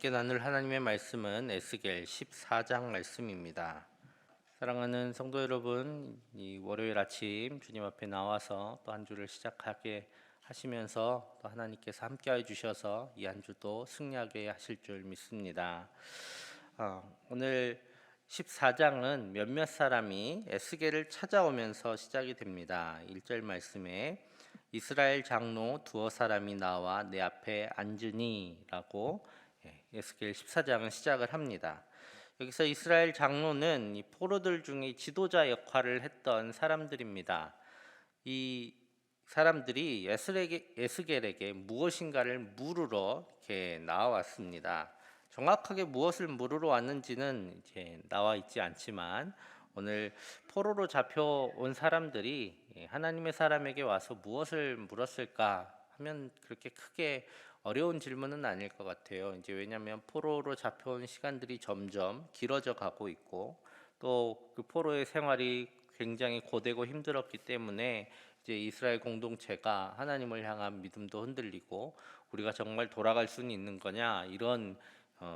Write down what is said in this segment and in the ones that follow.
함께 나눌 하나님의 말씀은 에스겔 14장 말씀입니다. 사랑하는 성도 여러분, 이 월요일 아침 주님 앞에 나와서 또 한 주를 시작하게 하시면서 또 하나님께서 함께해 주셔서 이 한 주도 승리하게 하실 줄 믿습니다. 오늘 14장은 몇몇 사람이 에스겔을 찾아오면서 시작이 됩니다. 1절 말씀에 이스라엘 장로 두어 사람이 나와 내 앞에 앉으니라고 에스겔 14장은 시작을 합니다. 여기서 이스라엘 장로는 이 포로들 중에 지도자 역할을 했던 사람들입니다. 이 사람들이 에스겔에게 무엇인가를 물으러 이렇게 나왔습니다. 정확하게 무엇을 물으러 왔는지는 이제 나와 있지 않지만 오늘 포로로 잡혀온 사람들이 하나님의 사람에게 와서 무엇을 물었을까 하면 그렇게 크게 어려운 질문은 아닐 것 같아요. 이제 왜냐하면 포로로 잡혀온 시간들이 점점 길어져 가고 있고 또 그 포로의 생활이 굉장히 고되고 힘들었기 때문에 이제 이스라엘 공동체가 하나님을 향한 믿음도 흔들리고 우리가 정말 돌아갈 수는 있는 거냐 이런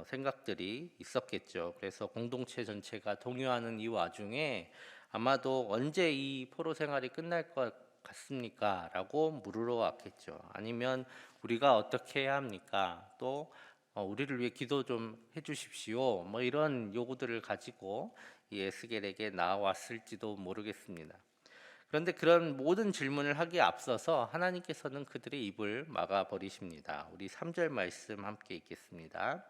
생각들이 있었겠죠. 그래서 공동체 전체가 동요하는 이 와중에 아마도 언제 이 포로 생활이 끝날 것 같습니까? 라고 물으러 왔겠죠. 아니면 우리가 어떻게 해야 합니까? 또 우리를 위해 기도 좀 해주십시오. 뭐 이런 요구들을 가지고 이 에스겔에게 나왔을지도 모르겠습니다. 그런데 그런 모든 질문을 하기에 앞서서 하나님께서는 그들의 입을 막아 버리십니다. 우리 3절 말씀 함께 읽겠습니다.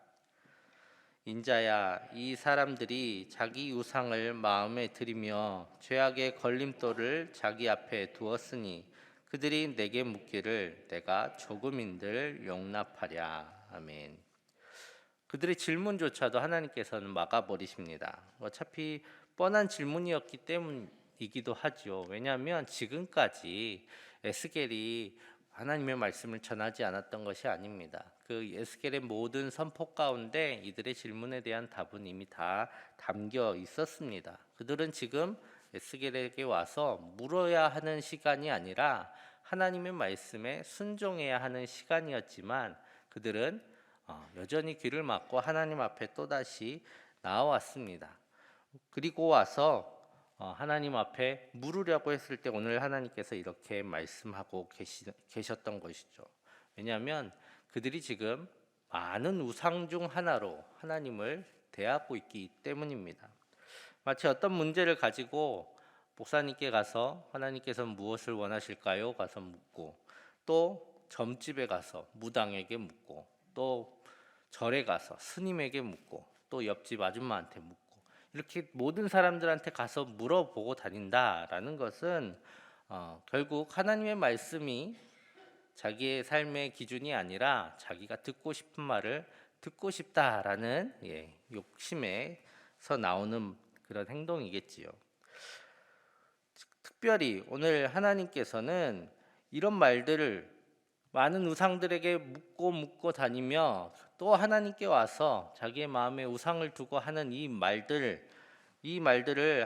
인자야, 이 사람들이 자기 우상을 마음에 들이며 죄악의 걸림돌을 자기 앞에 두었으니 그들이 내게 묻기를 내가 조금인들 용납하랴. 아멘. 그들의 질문조차도 하나님께서는 막아버리십니다. 어차피 뻔한 질문이었기 때문이기도 하죠. 왜냐하면 지금까지 에스겔이 하나님의 말씀을 전하지 않았던 것이 아닙니다. 그 에스겔의 모든 선포 가운데 이들의 질문에 대한 답은 이미 다 담겨 있었습니다. 그들은 지금 에스겔에게 와서 물어야 하는 시간이 아니라 하나님의 말씀에 순종해야 하는 시간이었지만 그들은 여전히 귀를 막고 하나님 앞에 또다시 나왔습니다. 그리고 와서 하나님 앞에 물으려고 했을 때 오늘 하나님께서 이렇게 말씀하고 계셨던 것이죠. 왜냐하면 그들이 지금 많은 우상 중 하나로 하나님을 대하고 있기 때문입니다. 마치 어떤 문제를 가지고 목사님께 가서 하나님께서 무엇을 원하실까요? 가서 묻고 또 점집에 가서 무당에게 묻고 또 절에 가서 스님에게 묻고 또 옆집 아줌마한테 묻고 이렇게 모든 사람들한테 가서 물어보고 다닌다라는 것은 결국 하나님의 말씀이 자기의 삶의 기준이 아니라 자기가 듣고 싶은 말을 듣고 싶다라는 욕심에서 나오는 그런 행동이겠지요. 특별히 오늘 하나님께서는 이런 말들을 많은 우상들에게 묻고 다니며 또 하나님께 와서 자기의 마음에 우상을 두고 하는 이 말들을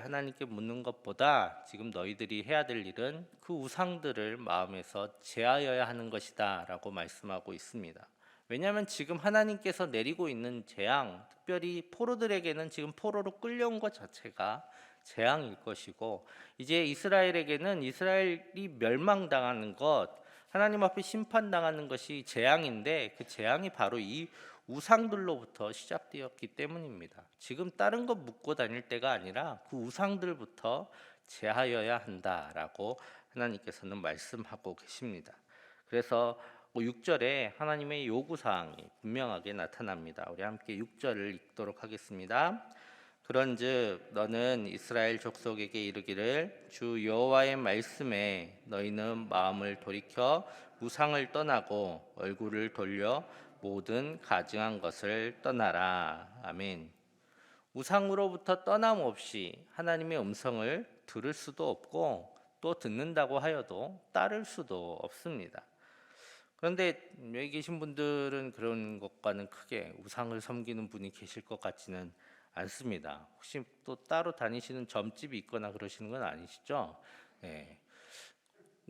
하나님께 묻는 것보다 지금 너희들이 해야 될 일은 그 우상들을 마음에서 제하여야 하는 것이다 라고 말씀하고 있습니다. 왜냐하면 지금 하나님께서 내리고 있는 재앙, 특별히 포로들에게는 지금 포로로 끌려온 것 자체가 재앙일 것이고 이제 이스라엘에게는 이스라엘이 멸망당하는 것, 하나님 앞에 심판당하는 것이 재앙인데 그 재앙이 바로 이 우상들로부터 시작되었기 때문입니다. 지금 다른 것 묻고 다닐 때가 아니라 그 우상들부터 제하여야 한다라고 하나님께서는 말씀하고 계십니다. 그래서 6절에 하나님의 요구사항이 분명하게 나타납니다. 우리 함께 6절을 읽도록 하겠습니다. 그런즉 너는 이스라엘 족속에게 이르기를 주 여호와의 말씀에 너희는 마음을 돌이켜 우상을 떠나고 얼굴을 돌려 모든 가증한 것을 떠나라. 아멘. 우상으로부터 떠남없이 하나님의 음성을 들을 수도 없고 또 듣는다고 하여도 따를 수도 없습니다. 그런데 여기 계신 분들은 그런 것과는 크게 우상을 섬기는 분이 계실 것 같지는 않습니다. 혹시 또 따로 다니시는 점집이 있거나 그러시는 건 아니시죠? 네.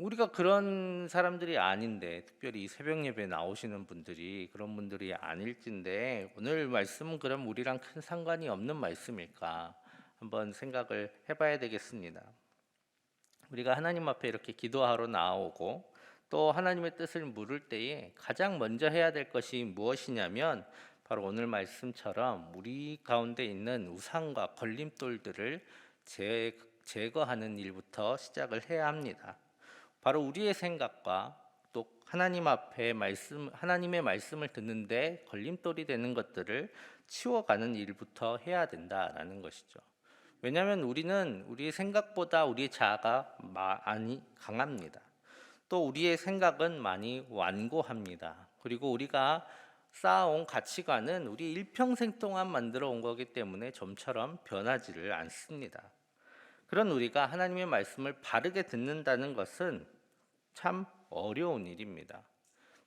우리가 그런 사람들이 아닌데, 특별히 새벽 예배 나오시는 분들이 그런 분들이 아닐진데, 오늘 말씀은 그럼 우리랑 큰 상관이 없는 말씀일까 한번 생각을 해봐야 되겠습니다. 우리가 하나님 앞에 이렇게 기도하러 나오고 또 하나님의 뜻을 물을 때에 가장 먼저 해야 될 것이 무엇이냐면, 바로 오늘 말씀처럼 우리 가운데 있는 우상과 걸림돌들을 제거하는 일부터 시작을 해야 합니다. 바로 우리의 생각과 또 하나님의 말씀을 듣는데 걸림돌이 되는 것들을 치워가는 일부터 해야 된다라는 것이죠. 왜냐하면 우리는 우리의 생각보다 우리의 자아가 많이 강합니다. 또 우리의 생각은 많이 완고합니다. 그리고 우리가 쌓아온 가치관은 우리 일평생 동안 만들어 온 거기 때문에 좀처럼 변하지를 않습니다. 그런 우리가 하나님의 말씀을 바르게 듣는다는 것은 참 어려운 일입니다.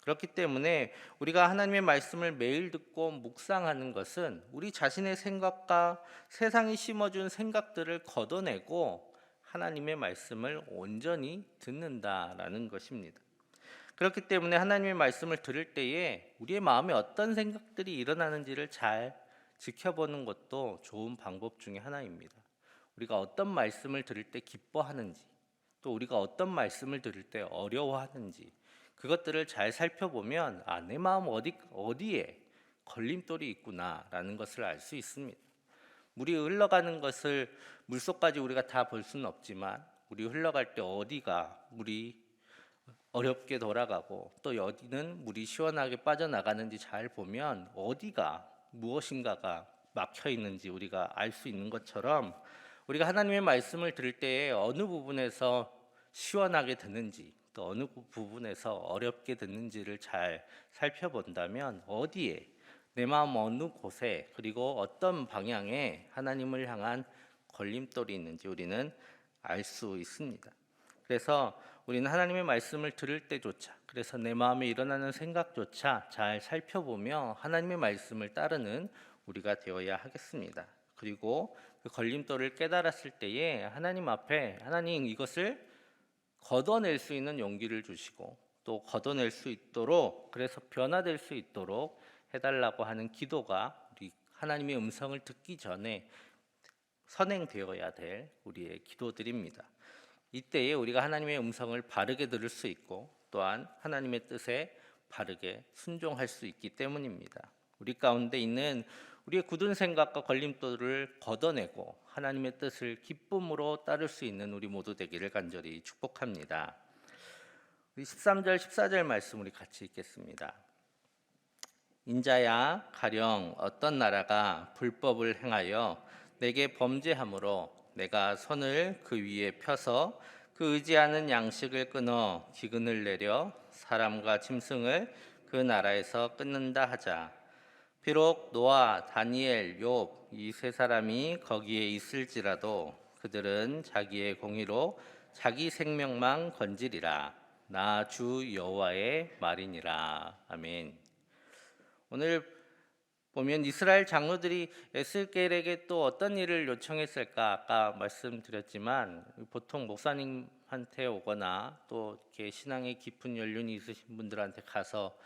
그렇기 때문에 우리가 하나님의 말씀을 매일 듣고 묵상하는 것은 우리 자신의 생각과 세상이 심어준 생각들을 걷어내고 하나님의 말씀을 온전히 듣는다라는 것입니다. 그렇기 때문에 하나님의 말씀을 들을 때에 우리의 마음에 어떤 생각들이 일어나는지를 잘 지켜보는 것도 좋은 방법 중에 하나입니다. 우리가 어떤 말씀을 들을 때 기뻐하는지, 또 우리가 어떤 말씀을 들을 때 어려워하는지, 그것들을 잘 살펴보면 내 마음 어디에 걸림돌이 있구나라는 것을 알 수 있습니다. 물이 흘러가는 것을 물속까지 우리가 다 볼 수는 없지만, 물이 흘러갈 때 어디가 물이 어렵게 돌아가고 또 어디는 물이 시원하게 빠져나가는지 잘 보면 어디가 무엇인가가 막혀 있는지 우리가 알 수 있는 것처럼, 우리가 하나님의 말씀을 들을 때에 어느 부분에서 시원하게 듣는지 또 어느 부분에서 어렵게 듣는지를 잘 살펴본다면, 어디에 내 마음 어느 곳에 그리고 어떤 방향에 하나님을 향한 걸림돌이 있는지 우리는 알 수 있습니다. 그래서 우리는 하나님의 말씀을 들을 때조차, 그래서 내 마음에 일어나는 생각조차 잘 살펴보며 하나님의 말씀을 따르는 우리가 되어야 하겠습니다. 그리고 그 걸림돌을 깨달았을 때에 하나님 앞에, 하나님 이것을 걷어낼 수 있는 용기를 주시고 또 걷어낼 수 있도록, 그래서 변화될 수 있도록 해달라고 하는 기도가 우리 하나님의 음성을 듣기 전에 선행되어야 될 우리의 기도들입니다. 이때에 우리가 하나님의 음성을 바르게 들을 수 있고 또한 하나님의 뜻에 바르게 순종할 수 있기 때문입니다. 우리 가운데 있는 우리의 굳은 생각과 걸림돌을 걷어내고 하나님의 뜻을 기쁨으로 따를 수 있는 우리 모두 되기를 간절히 축복합니다. 우리 13절 14절 말씀 우리 같이 읽겠습니다. 인자야, 가령 어떤 나라가 불법을 행하여 내게 범죄함으로 내가 손을 그 위에 펴서 그 의지하는 양식을 끊어 기근을 내려 사람과 짐승을 그 나라에서 끊는다 하자. 비록 노아, 다니엘, 욥 이 세 사람이 거기에 있을지라도 그들은 자기의 공의로 자기 생명만 건지리라. 나 주 여호와의 말이니라. 아멘. 오늘 보면 이스라엘 장로들이 에스겔에게 또 어떤 일을 요청했을까, 아까 말씀드렸지만 보통 목사님한테 오거나 또 이렇게 신앙에 깊은 연륜이 있으신 분들한테 가서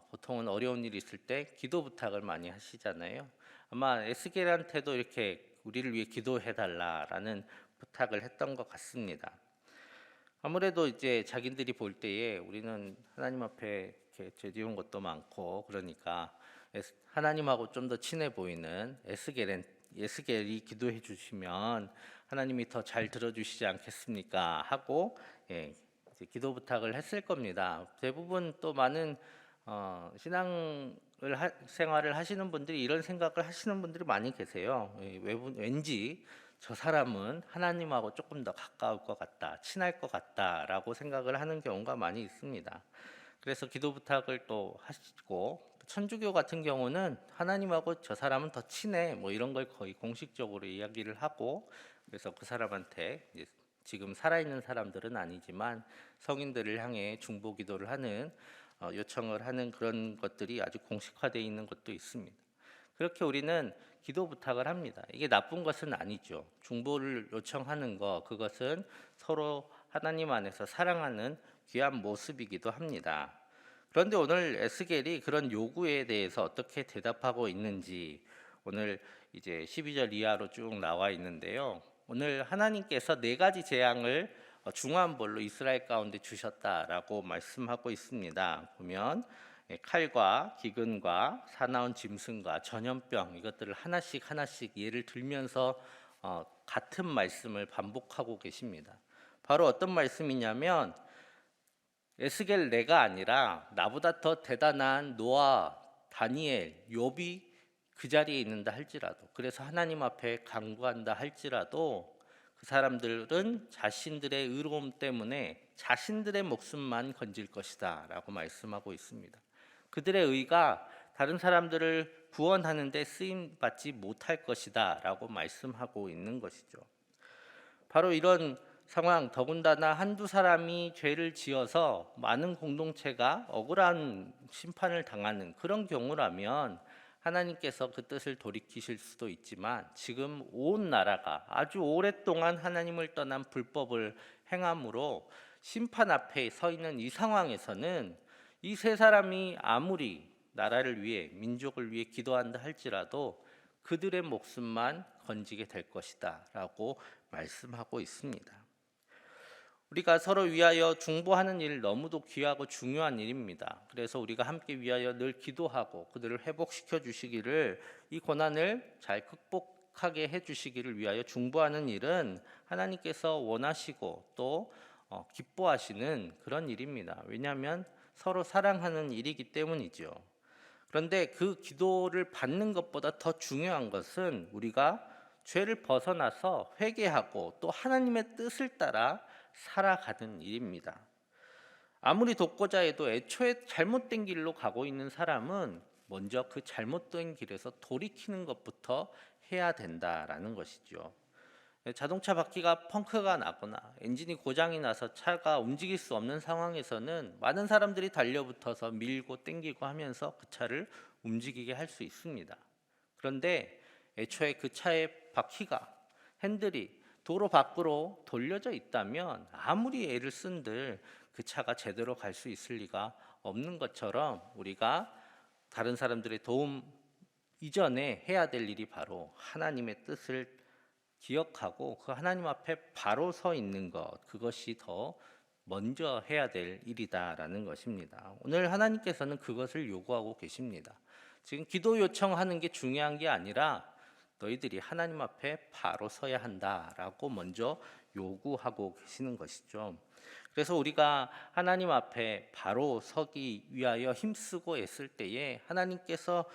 보통은 어려운 일이 있을 때 기도 부탁을 많이 하시잖아요. 아마 에스겔한테도 이렇게 우리를 위해 기도해 달라라는 부탁을 했던 것 같습니다. 아무래도 이제 자기들이 볼 때에 우리는 하나님 앞에 이렇게 죄 지은 것도 많고 그러니까 하나님하고 좀 더 친해 보이는 에스겔이 기도해 주시면 하나님이 더 잘 들어주시지 않겠습니까? 하고 이제 기도 부탁을 했을 겁니다. 대부분 또 많은 생활을 하시는 분들이 이런 생각을 하시는 분들이 많이 계세요. 왠지 저 사람은 하나님하고 조금 더 가까울 것 같다, 친할 것 같다라고 생각을 하는 경우가 많이 있습니다. 그래서 기도 부탁을 또 하시고, 천주교 같은 경우는 하나님하고 저 사람은 더 친해 뭐 이런 걸 거의 공식적으로 이야기를 하고, 그래서 그 사람한테 지금 살아있는 사람들은 아니지만 성인들을 향해 중보 기도를 하는 요청을 하는 그런 것들이 아주 공식화되어 있는 것도 있습니다. 그렇게 우리는 기도 부탁을 합니다. 이게 나쁜 것은 아니죠. 중보를 요청하는 거, 그것은 서로 하나님 안에서 사랑하는 귀한 모습이기도 합니다. 그런데 오늘 에스겔이 그런 요구에 대해서 어떻게 대답하고 있는지 오늘 이제 12절 이하로 쭉 나와 있는데요. 오늘 하나님께서 네 가지 재앙을 중한 벌로 이스라엘 가운데 주셨다라고 말씀하고 있습니다. 보면 칼과 기근과 사나운 짐승과 전염병 이것들을 하나씩 하나씩 예를 들면서 같은 말씀을 반복하고 계십니다. 바로 어떤 말씀이냐면 에스겔 내가 아니라 나보다 더 대단한 노아, 다니엘, 욥이 그 자리에 있는다 할지라도, 그래서 하나님 앞에 간구한다 할지라도 그 사람들은 자신들의 의로움 때문에 자신들의 목숨만 건질 것이다 라고 말씀하고 있습니다. 그들의 의가 다른 사람들을 구원하는 데 쓰임 받지 못할 것이다 라고 말씀하고 있는 것이죠. 바로 이런 상황, 더군다나 한두 사람이 죄를 지어서 많은 공동체가 억울한 심판을 당하는 그런 경우라면 하나님께서 그 뜻을 돌이키실 수도 있지만, 지금 온 나라가 아주 오랫동안 하나님을 떠난 불법을 행함으로 심판 앞에 서 있는 이 상황에서는 이 세 사람이 아무리 나라를 위해, 민족을 위해 기도한다 할지라도 그들의 목숨만 건지게 될 것이다 라고 말씀하고 있습니다. 우리가 서로 위하여 중보하는 일 너무도 귀하고 중요한 일입니다. 그래서 우리가 함께 위하여 늘 기도하고 그들을 회복시켜 주시기를, 이 고난을 잘 극복하게 해 주시기를 위하여 중보하는 일은 하나님께서 원하시고 또 기뻐하시는 그런 일입니다. 왜냐하면 서로 사랑하는 일이기 때문이죠. 그런데 그 기도를 받는 것보다 더 중요한 것은 우리가 죄를 벗어나서 회개하고 또 하나님의 뜻을 따라 살아가는 일입니다. 아무리 돕고자 해도 애초에 잘못된 길로 가고 있는 사람은 먼저 그 잘못된 길에서 돌이키는 것부터 해야 된다라는 것이죠. 자동차 바퀴가 펑크가 나거나 엔진이 고장이 나서 차가 움직일 수 없는 상황에서는 많은 사람들이 달려붙어서 밀고 땡기고 하면서 그 차를 움직이게 할 수 있습니다. 그런데 애초에 그 차의 바퀴가, 핸들이 도로 밖으로 돌려져 있다면 아무리 애를 쓴들 그 차가 제대로 갈 수 있을 리가 없는 것처럼, 우리가 다른 사람들의 도움 이전에 해야 될 일이 바로 하나님의 뜻을 기억하고 그 하나님 앞에 바로 서 있는 것, 그것이 더 먼저 해야 될 일이다라는 것입니다. 오늘 하나님께서는 그것을 요구하고 계십니다. 지금 기도 요청하는 게 중요한 게 아니라 너희들이 하나님 앞에 바로 서야 한다라고 먼저 요구하고 계시는 것이죠. 그래서 우리가 하나님 앞에 바로 서기 위하여 힘쓰고 애쓸 때에, 하나님께서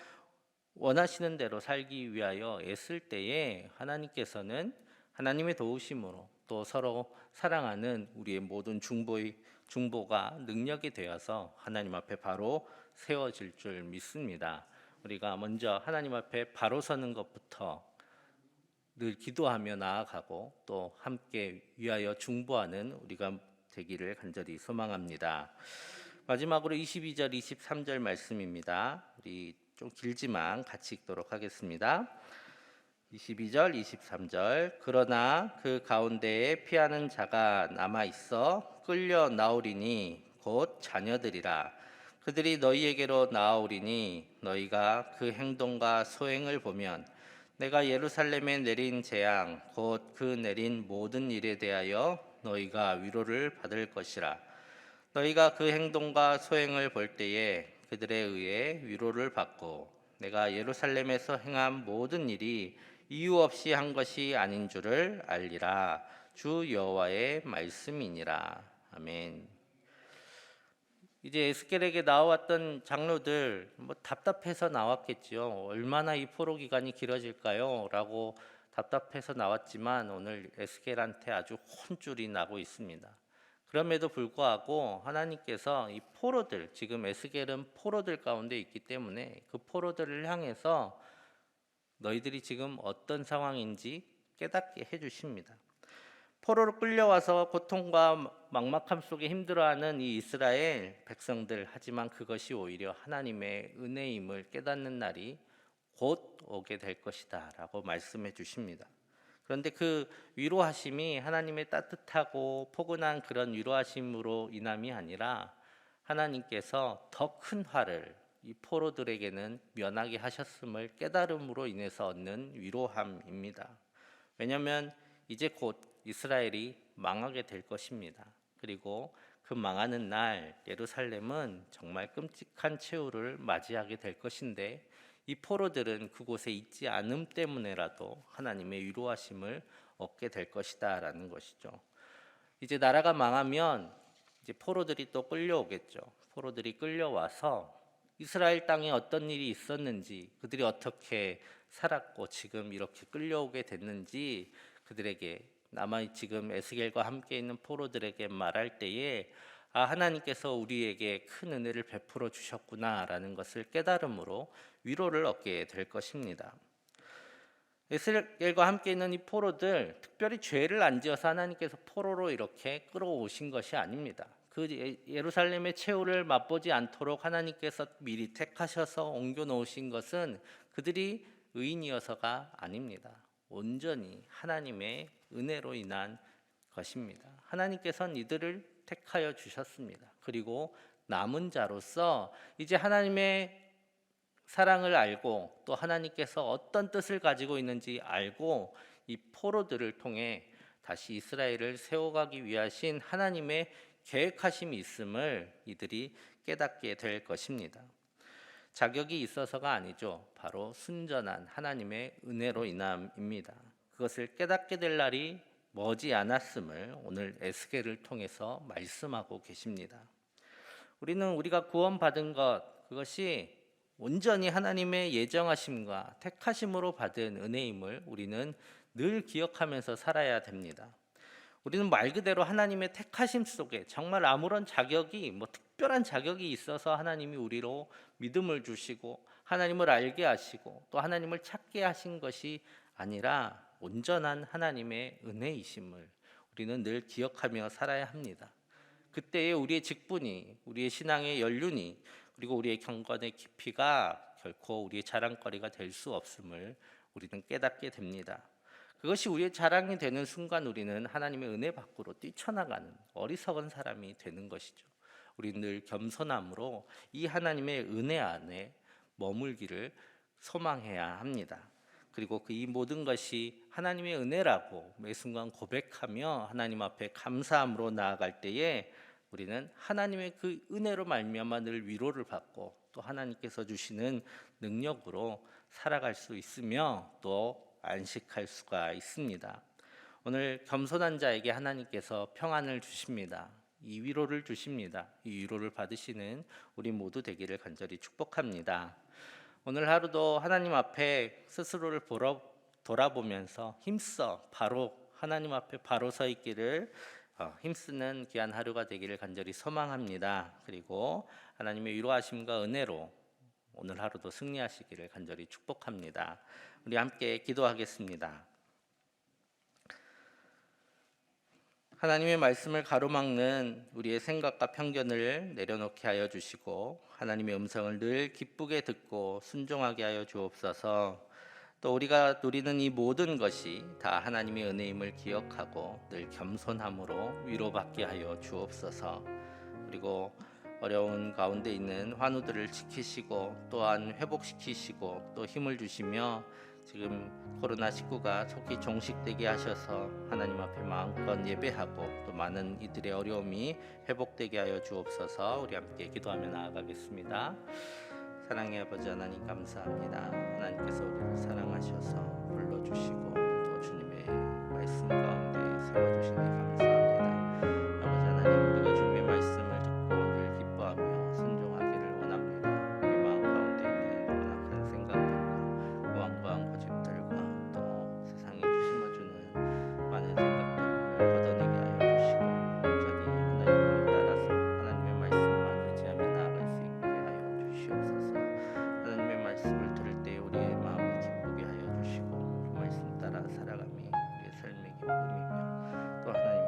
원하시는 대로 살기 위하여 애쓸 때에 하나님께서는 하나님의 도우심으로 또 서로 사랑하는 우리의 모든 중보가 능력이 되어서 하나님 앞에 바로 세워질 줄 믿습니다. 우리가 먼저 하나님 앞에 바로 서는 것부터 늘 기도하며 나아가고 또 함께 위하여 중보하는 우리가 되기를 간절히 소망합니다. 마지막으로 22절 23절 말씀입니다. 우리 좀 길지만 같이 읽도록 하겠습니다. 22절 23절 그러나 그 가운데에 피하는 자가 남아 있어 끌려 나오리니 곧 자녀들이라. 그들이 너희에게로 나아오리니 너희가 그 행동과 소행을 보면 내가 예루살렘에 내린 재앙 곧 그 내린 모든 일에 대하여 너희가 위로를 받을 것이라. 너희가 그 행동과 소행을 볼 때에 그들에 의해 위로를 받고 내가 예루살렘에서 행한 모든 일이 이유 없이 한 것이 아닌 줄을 알리라. 주 여호와의 말씀이니라. 아멘. 이제 에스겔에게 나왔던 장로들 답답해서 나왔겠죠. 얼마나 이 포로 기간이 길어질까요? 라고 답답해서 나왔지만 오늘 에스겔한테 아주 혼쭐이 나고 있습니다. 그럼에도 불구하고 하나님께서 이 포로들, 지금 에스겔은 포로들 가운데 있기 때문에 그 포로들을 향해서 너희들이 지금 어떤 상황인지 깨닫게 해주십니다. 포로로 끌려와서 고통과 막막함 속에 힘들어하는 이 이스라엘 백성들, 하지만 그것이 오히려 하나님의 은혜임을 깨닫는 날이 곧 오게 될 것이다 라고 말씀해 주십니다. 그런데 그 위로하심이 하나님의 따뜻하고 포근한 그런 위로하심으로 인함이 아니라 하나님께서 더 큰 화를 이 포로들에게는 면하게 하셨음을 깨달음으로 인해서 얻는 위로함입니다. 왜냐하면 이제 곧 이스라엘이 망하게 될 것입니다. 그리고 그 망하는 날 예루살렘은 정말 끔찍한 최후를 맞이하게 될 것인데 이 포로들은 그곳에 있지 않음 때문에라도 하나님의 위로하심을 얻게 될 것이다라는 것이죠. 이제 나라가 망하면 이제 포로들이 또 끌려오겠죠. 포로들이 끌려와서 이스라엘 땅에 어떤 일이 있었는지, 그들이 어떻게 살았고 지금 이렇게 끌려오게 됐는지 그들에게 남아 지금 에스겔과 함께 있는 포로들에게 말할 때에 하나님께서 우리에게 큰 은혜를 베풀어 주셨구나라는 것을 깨달음으로 위로를 얻게 될 것입니다. 에스겔과 함께 있는 이 포로들 특별히 죄를 안 지어서 하나님께서 포로로 이렇게 끌어오신 것이 아닙니다. 그 예루살렘의 최후를 맛보지 않도록 하나님께서 미리 택하셔서 옮겨 놓으신 것은 그들이 의인이어서가 아닙니다. 온전히 하나님의 은혜로 인한 것입니다. 하나님께서는 이들을 택하여 주셨습니다. 그리고 남은 자로서 이제 하나님의 사랑을 알고 또 하나님께서 어떤 뜻을 가지고 있는지 알고 이 포로들을 통해 다시 이스라엘을 세워가기 위하신 하나님의 계획하심이 있음을 이들이 깨닫게 될 것입니다. 자격이 있어서가 아니죠. 바로 순전한 하나님의 은혜로 인함입니다. 그것을 깨닫게 될 날이 머지 않았음을 오늘 에스겔을 통해서 말씀하고 계십니다. 우리가 구원받은 것, 그것이 온전히 하나님의 예정하심과 택하심으로 받은 은혜임을 우리는 늘 기억하면서 살아야 됩니다. 우리는 말 그대로 하나님의 택하심 속에 정말 아무런 자격이 특별한 자격이 있어서 하나님이 우리로 믿음을 주시고 하나님을 알게 하시고 또 하나님을 찾게 하신 것이 아니라 온전한 하나님의 은혜이심을 우리는 늘 기억하며 살아야 합니다. 그때에 우리의 직분이, 우리의 신앙의 연륜이, 그리고 우리의 경건의 깊이가 결코 우리의 자랑거리가 될 수 없음을 우리는 깨닫게 됩니다. 그것이 우리의 자랑이 되는 순간 우리는 하나님의 은혜 밖으로 뛰쳐나가는 어리석은 사람이 되는 것이죠. 우리는 늘 겸손함으로 이 하나님의 은혜 안에 머물기를 소망해야 합니다. 그리고 그 이 모든 것이 하나님의 은혜라고 매 순간 고백하며 하나님 앞에 감사함으로 나아갈 때에 우리는 하나님의 그 은혜로 말미암아 늘 위로를 받고 또 하나님께서 주시는 능력으로 살아갈 수 있으며 또 안식할 수가 있습니다. 오늘 겸손한 자에게 하나님께서 평안을 주십니다. 이 위로를 주십니다. 이 위로를 받으시는 우리 모두 되기를 간절히 축복합니다. 오늘 하루도 하나님 앞에 스스로를 돌아보면서 힘써 바로 하나님 앞에 바로 서 있기를 힘쓰는 귀한 하루가 되기를 간절히 소망합니다. 그리고 하나님의 위로하심과 은혜로 오늘 하루도 승리하시기를 간절히 축복합니다. 우리 함께 기도하겠습니다. 하나님의 말씀을 가로막는 우리의 생각과 편견을 내려놓게 하여 주시고 하나님의 음성을 늘 기쁘게 듣고 순종하게 하여 주옵소서. 또 우리가 누리는 이 모든 것이 다 하나님의 은혜임을 기억하고 늘 겸손함으로 위로받게 하여 주옵소서. 그리고 어려운 가운데 있는 환우들을 지키시고 또한 회복시키시고 또 힘을 주시며 지금 코로나19가 속히 종식되게 하셔서 하나님 앞에 마음껏 예배하고 또 많은 이들의 어려움이 회복되게 하여 주옵소서. 우리 함께 기도하며 나아가겠습니다. 사랑의 아버지 하나님 감사합니다. 하나님께서 우리를 사랑하셔서 불러주시고 또 주님의 말씀 가운데 세워주시니 감사합니다. 아버지 하나님, 우리가 주님의 말씀을 듣고 늘 기뻐하며 순종하기를 원합니다. 우리 마음 가운데 있는 원악한 생각들과 완고한 고집들과 또 세상이 주심어주는 많은 생각들을 걷어내게 하여 주시고 온전히 하나님을 따라서 하나님의 말씀만 의지하며 나아갈 수 있게 하여 주시옵소서. 하나님의 말씀을 들을 때 우리의 마음을 기쁘게 하여 주시고 그 말씀 따라 살아감이 우리의 삶의 기쁨이며 또 하나님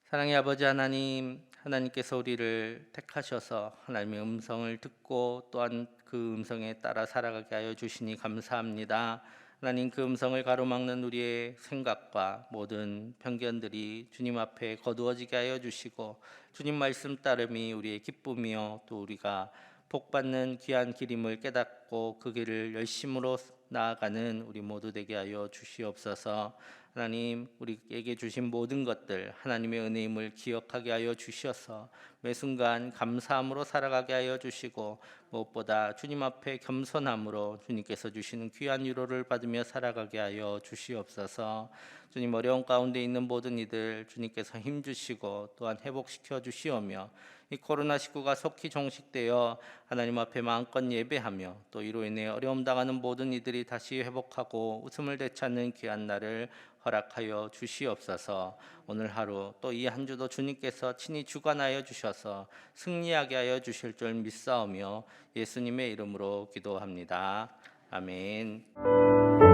사랑의 아버지 하나님, 하나님께서 우리를 택하셔서 하나님의 음성을 듣고 또한 그 음성에 따라 살아가게 하여 주시니 감사합니다. 하나님, 그 음성을 가로막는 우리의 생각과 모든 편견들이 주님 앞에 거두어지게 하여 주시고, 주님 말씀 따름이 우리의 기쁨이요 또 우리가 복받는 귀한 길임을 깨닫고 그 길을 열심으로 나아가는 우리 모두 되게 하여 주시옵소서. 하나님, 우리에게 주신 모든 것들 하나님의 은혜임을 기억하게 하여 주셔서 매 순간 감사함으로 살아가게 하여 주시고, 무엇보다 주님 앞에 겸손함으로 주님께서 주시는 귀한 위로를 받으며 살아가게 하여 주시옵소서. 주님, 어려운 가운데 있는 모든 이들 주님께서 힘주시고 또한 회복시켜 주시오며, 이 코로나19가 속히 종식되어 하나님 앞에 마음껏 예배하며 또 이로 인해 어려움 당하는 모든 이들이 다시 회복하고 웃음을 되찾는 귀한 날을 허락하여 주시옵소서. 오늘 하루 또 이 한 주도 주님께서 친히 주관하여 주셔서 승리하게 하여 주실 줄 믿사오며 예수님의 이름으로 기도합니다. 아멘.